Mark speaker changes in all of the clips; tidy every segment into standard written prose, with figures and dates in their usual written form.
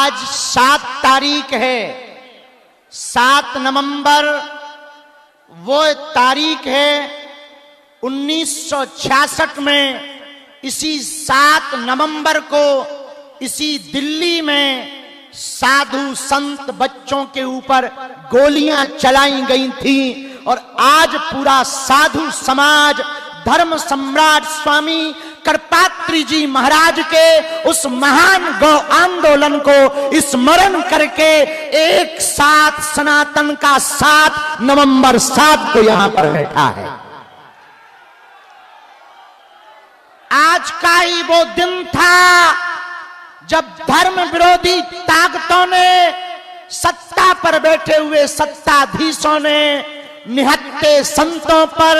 Speaker 1: आज 7 तारीख है। 7 नवंबर वो तारीख है 1966 में। इसी 7 नवंबर को इसी दिल्ली में साधु संत बच्चों के ऊपर गोलियां चलाई गई थी और आज पूरा साधु समाज धर्म सम्राट स्वामी करपात्री जी महाराज के उस महान गौ आंदोलन को स्मरण करके एक साथ सनातन का 7 नवंबर 7 को यहां पर बैठा है। आज का ही वो दिन था जब धर्म विरोधी ताकतों ने, सत्ता पर बैठे हुए सत्ताधीशों ने निहत्थे संतों पर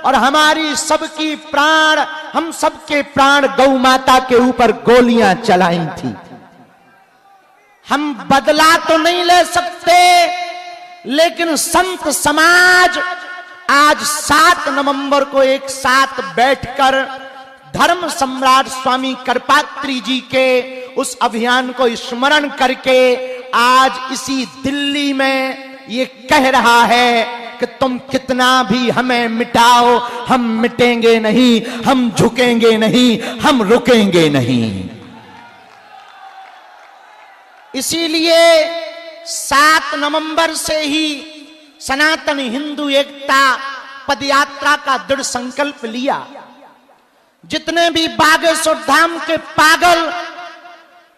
Speaker 1: और हमारी सबकी प्राण, हम सबके प्राण गौ माता के ऊपर गोलियां चलाई थी। हम बदला तो नहीं ले सकते, लेकिन संत समाज आज 7 नवंबर को एक साथ बैठकर धर्म सम्राट स्वामी करपात्री जी के उस अभियान को स्मरण करके आज इसी दिल्ली में ये कह रहा है कि तुम कितना भी हमें मिटाओ, हम मिटेंगे नहीं, हम झुकेंगे नहीं, हम रुकेंगे नहीं। इसीलिए 7 नवंबर से ही सनातन हिंदू एकता पदयात्रा का दृढ़ संकल्प लिया। जितने भी बागेश्वर धाम के पागल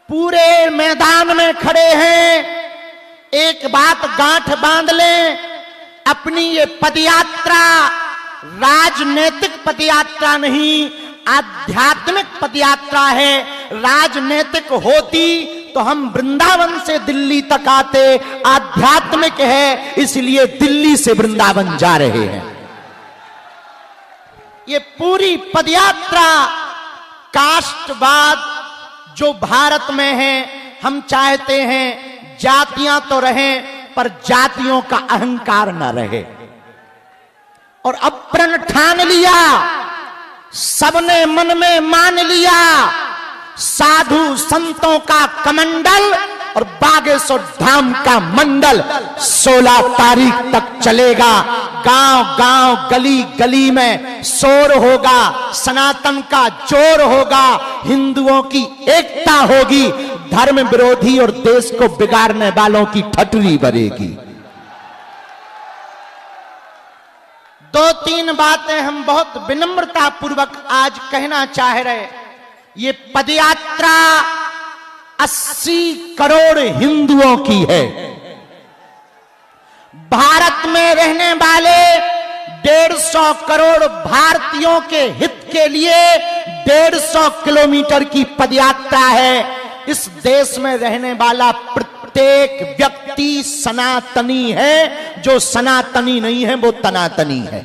Speaker 1: पूरे मैदान में खड़े हैं, एक बात गांठ बांध लें, अपनी ये पदयात्रा राजनीतिक पदयात्रा नहीं, आध्यात्मिक पदयात्रा है। राजनीतिक होती तो हम वृंदावन से दिल्ली तक आते, आध्यात्मिक है इसलिए दिल्ली से वृंदावन जा रहे हैं। ये पूरी पदयात्रा कास्टवाद जो भारत में है, हम चाहते हैं जातियां तो रहें पर जातियों का अहंकार न रहे। और अब प्रण ठान लिया, सबने मन में मान लिया, साधु संतों का कमंडल और बागेश्वर धाम का मंडल 16 तारीख तक चलेगा। गांव गांव गली गली में शोर होगा, सनातन का जोर होगा, हिंदुओं की एकता होगी, धर्म विरोधी और देश को बिगाड़ने वालों की ठटरी बनेगी। 2-3 बातें हम बहुत विनम्रता पूर्वक आज कहना चाह रहे। ये पदयात्रा 80 करोड़ हिंदुओं की है। भारत में रहने वाले 150 करोड़ भारतीयों के हित के लिए 150 किलोमीटर की पदयात्रा है। इस देश में रहने वाला प्रत्येक व्यक्ति सनातनी है, जो सनातनी नहीं है वो तनातनी है।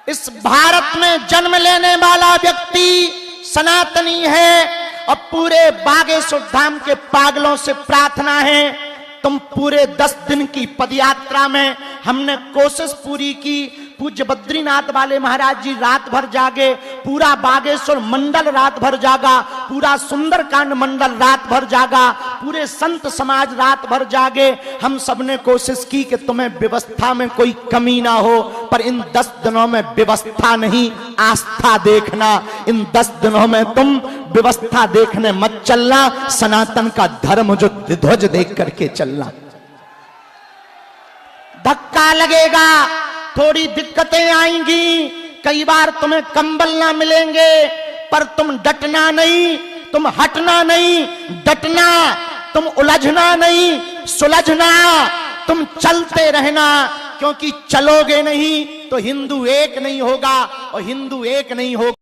Speaker 1: इस भारत में जन्म लेने वाला व्यक्ति सनातनी है। और पूरे बागेश्वर धाम के पागलों से प्रार्थना है, तुम पूरे 10 दिन की पदयात्रा में हमने कोशिश पूरी की। पूज्य बद्रीनाथ वाले महाराज जी रात भर जागे, पूरा बागेश्वर मंडल रात भर जागा, पूरा सुंदरकांड मंडल रात भर जागा, पूरे संत समाज रात भर जागे। हम सबने कोशिश की कि तुम्हें व्यवस्था में कोई कमी ना हो, पर इन 10 दिनों में व्यवस्था नहीं, आस्था देखना। इन 10 दिनों में तुम व्यवस्था देखने मत चलना, सनातन का धर्म जो ध्वज देख करके चलना। धक्का लगेगा, थोड़ी दिक्कतें आएंगी, कई बार तुम्हें कंबल ना मिलेंगे, पर तुम डटना नहीं, तुम हटना नहीं, डटना, तुम उलझना नहीं, सुलझना, तुम चलते रहना। क्योंकि चलोगे नहीं तो हिंदू एक नहीं होगा, और हिंदू एक नहीं होगा